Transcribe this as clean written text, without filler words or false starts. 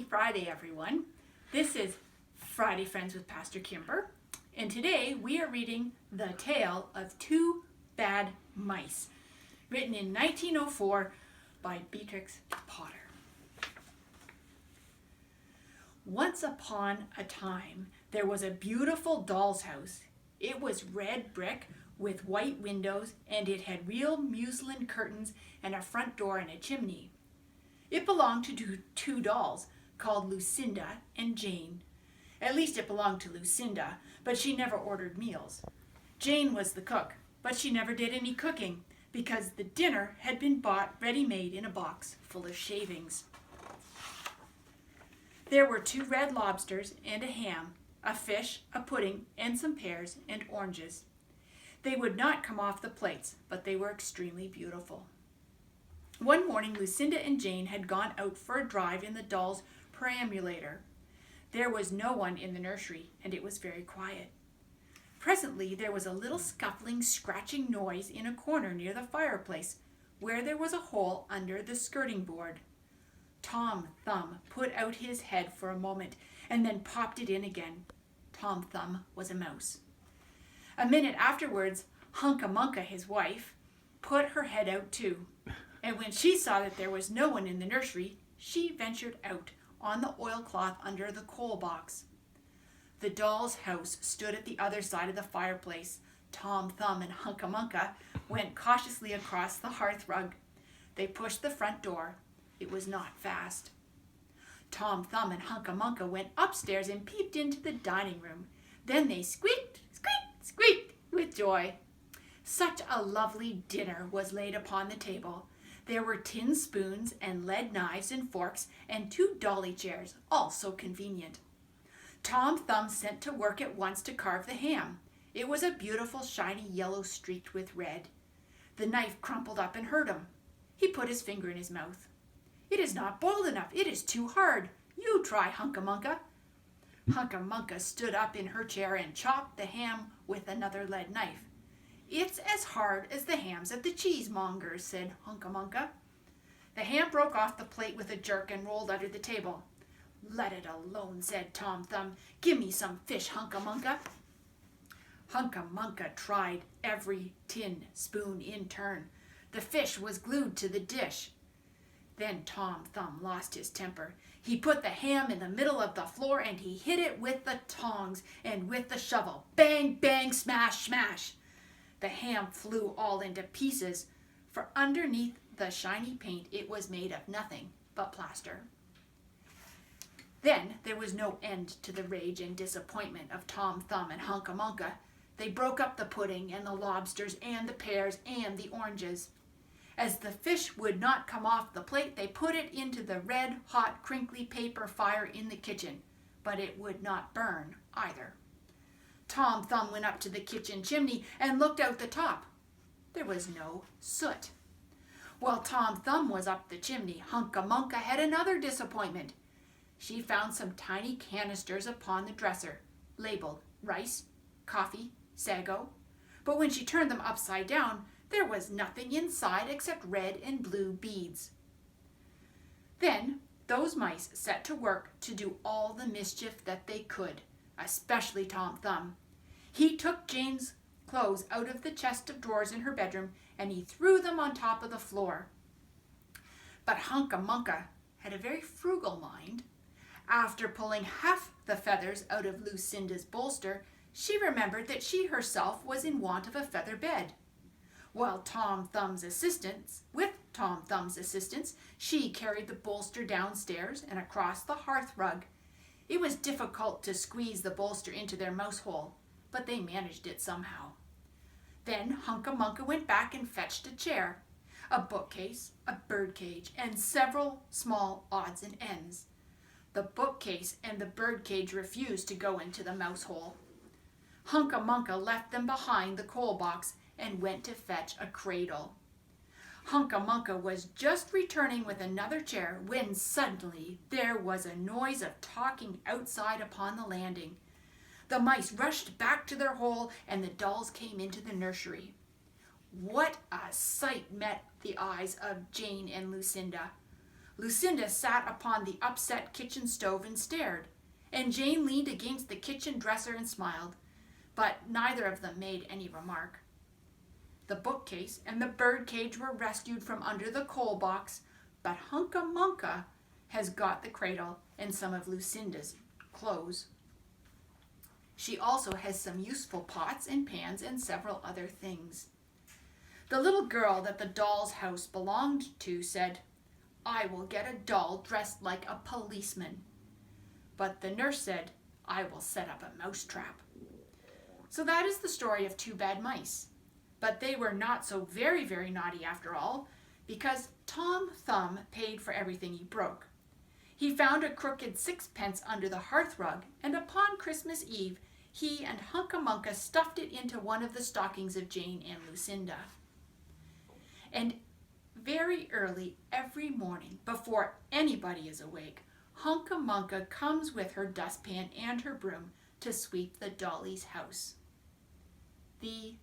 Friday, everyone. This is Friday Friends with Pastor Kimber, and today we are reading The Tale of Two Bad Mice, written in 1904 by Beatrix Potter. Once upon a time, there was a beautiful doll's house. It was red brick with white windows, and it had real muslin curtains and a front door and a chimney. It belonged to two dolls called Lucinda and Jane. At least it belonged to Lucinda, but she never ordered meals. Jane was the cook, but she never did any cooking because the dinner had been bought ready-made in a box full of shavings. There were 2 red lobsters and a ham, a fish, a pudding, and some pears and oranges. They would not come off the plates, but they were extremely beautiful. One morning, Lucinda and Jane had gone out for a drive in the doll's perambulator. There was no one in the nursery, and it was very quiet. Presently, there was a little scuffling, scratching noise in a corner near the fireplace, where there was a hole under the skirting board. Tom Thumb put out his head for a moment, and then popped it in again. Tom Thumb was a mouse. A minute afterwards, Hunca-Munca, his wife, put her head out too. And when she saw that there was no one in the nursery, she ventured out on the oilcloth under the coal box. The doll's house stood at the other side of the fireplace. Tom Thumb and Hunca-Munca went cautiously across the hearth rug. They pushed the front door. It was not fast. Tom Thumb and Hunca-Munca went upstairs and peeped into the dining room. Then they squeaked, squeaked, squeaked with joy. Such a lovely dinner was laid upon the table. There were tin spoons and lead knives and forks and 2 dolly chairs, all so convenient. Tom Thumb set to work at once to carve the ham. It was a beautiful, shiny yellow streaked with red. The knife crumpled up and hurt him. He put his finger in his mouth. "It is not boiled enough. It is too hard. You try, Hunca-Munca." Hunca-Munca stood up in her chair and chopped the ham with another lead knife. "It's as hard as the hams at the cheesemonger's," said Hunca-Munca. The ham broke off the plate with a jerk and rolled under the table. "Let it alone," said Tom Thumb. "Give me some fish, Hunca-Munca." Hunca-Munca tried every tin spoon in turn. The fish was glued to the dish. Then Tom Thumb lost his temper. He put the ham in the middle of the floor and he hit it with the tongs and with the shovel. Bang, bang, smash, smash. The ham flew all into pieces, for underneath the shiny paint it was made of nothing but plaster. Then there was no end to the rage and disappointment of Tom Thumb and Hunca-Munca. They broke up the pudding and the lobsters and the pears and the oranges. As the fish would not come off the plate, they put it into the red, hot, crinkly paper fire in the kitchen, but it would not burn either. Tom Thumb went up to the kitchen chimney and looked out the top. There was no soot. While Tom Thumb was up the chimney, Hunca-Munca had another disappointment. She found some tiny canisters upon the dresser, labeled rice, coffee, sago, but when she turned them upside down, there was nothing inside except red and blue beads. Then those mice set to work to do all the mischief that they could, especially Tom Thumb. He took Jane's clothes out of the chest of drawers in her bedroom and he threw them on top of the floor. But Hunca-Munca had a very frugal mind. After pulling half the feathers out of Lucinda's bolster, she remembered that she herself was in want of a feather bed. With Tom Thumb's assistance, she carried the bolster downstairs and across the hearth rug. It was difficult to squeeze the bolster into their mouse hole, but they managed it somehow. Then Hunca-Munca went back and fetched a chair, a bookcase, a birdcage, and several small odds and ends. The bookcase and the birdcage refused to go into the mouse hole. Hunca-Munca left them behind the coal box and went to fetch a cradle. Hunca-Munca was just returning with another chair when suddenly there was a noise of talking outside upon the landing. The mice rushed back to their hole and the dolls came into the nursery. What a sight met the eyes of Jane and Lucinda. Lucinda sat upon the upset kitchen stove and stared, and Jane leaned against the kitchen dresser and smiled, but neither of them made any remark. The bookcase and the birdcage were rescued from under the coal box, but Hunca Munca has got the cradle and some of Lucinda's clothes. She also has some useful pots and pans and several other things. The little girl that the doll's house belonged to said, "I will get a doll dressed like a policeman." But the nurse said, "I will set up a mousetrap." So that is the story of two bad mice. But they were not so very, very naughty after all, because Tom Thumb paid for everything he broke. He found a crooked sixpence under the hearth rug, and upon Christmas Eve, he and Hunca Munca stuffed it into one of the stockings of Jane and Lucinda. And very early every morning, before anybody is awake, Hunca Munca comes with her dustpan and her broom to sweep the dolly's house. The